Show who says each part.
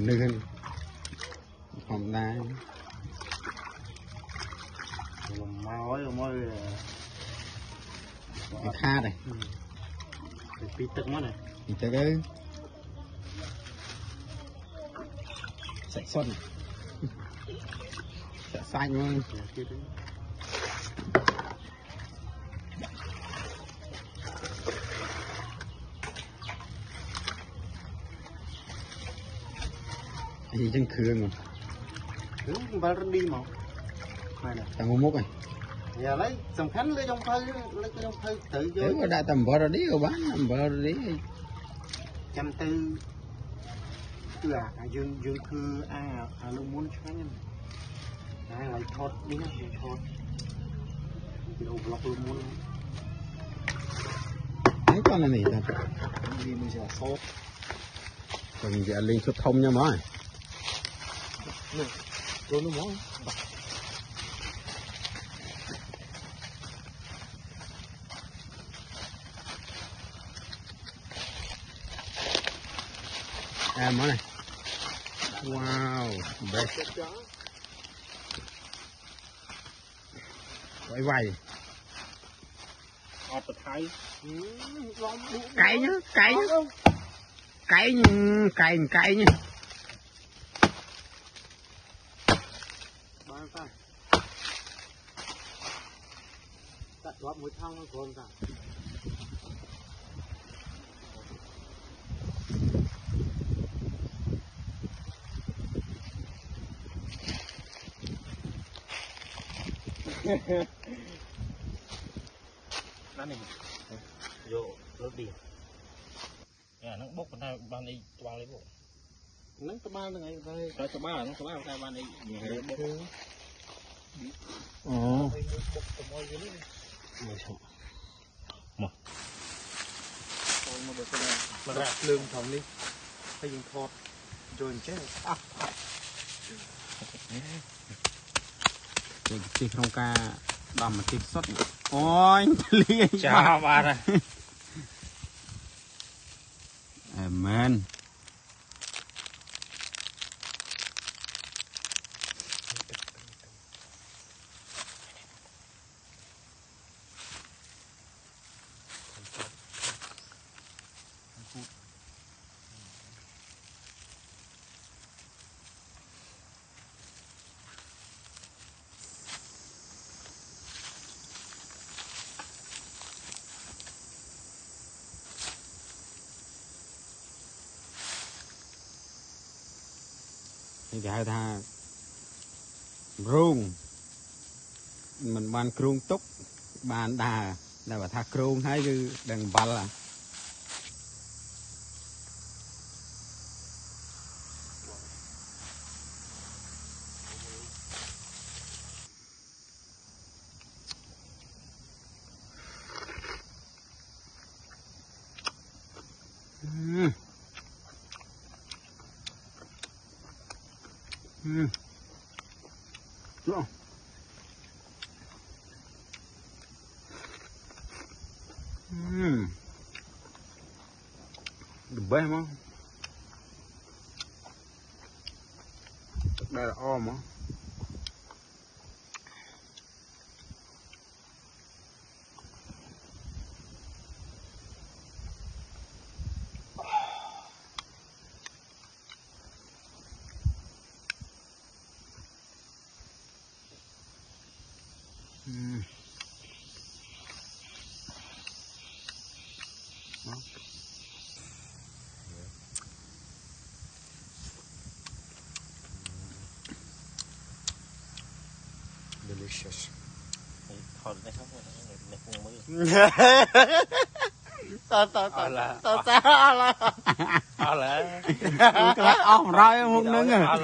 Speaker 1: lươn hòm đá
Speaker 2: máu mới
Speaker 1: kha này
Speaker 2: pi tức mất này
Speaker 1: thì tới cái sạch xuân sạch xanh luôn gì chân khương rồi
Speaker 2: hướng vào đi mà này này
Speaker 1: tao mua mốc này
Speaker 2: giờ lấy sòng khánh lấy trong phơi tự vô
Speaker 1: nếu mà đã tầm vợ rồi đi rồi bán tầm vợ rồi đi
Speaker 2: 140គឺអាយើងគឺអាលោកមុនឆ្ងាញ់ហ្នឹងហើយថតនេះណាថតវីដេអូប្លុកលោកមុន
Speaker 1: mấy con này nè
Speaker 2: đi mình sẽ sốt
Speaker 1: còn giờ liên xuất thông nha mọi
Speaker 2: rồi nó món
Speaker 1: món này wow best quay quay
Speaker 2: ọt thái
Speaker 1: cay nhá cay nhá cay cay nhá
Speaker 2: bao ta tắt góp mũi thang nó còn ta nó này vô rớt đi nó bốc con ta ban đi ban lấy bộ nó có ban là ngày đây cái số 3 nó số 3 tay ban đi nhiều bốc một mà ra lương phòng đi hay dùng thọt rồi chết
Speaker 1: thì không ca đầm mà tiếp xuất ôi lia
Speaker 2: chào bà này
Speaker 1: amen thì cái tha rung mình ban rung túc ban đà là bà tha rung hay cứ đừng bắn là Đúng. Được bê không? Đây là ôm á. Delicious.
Speaker 2: thôi nó không này không mới tao là
Speaker 1: cái lá ong rơi một nưng à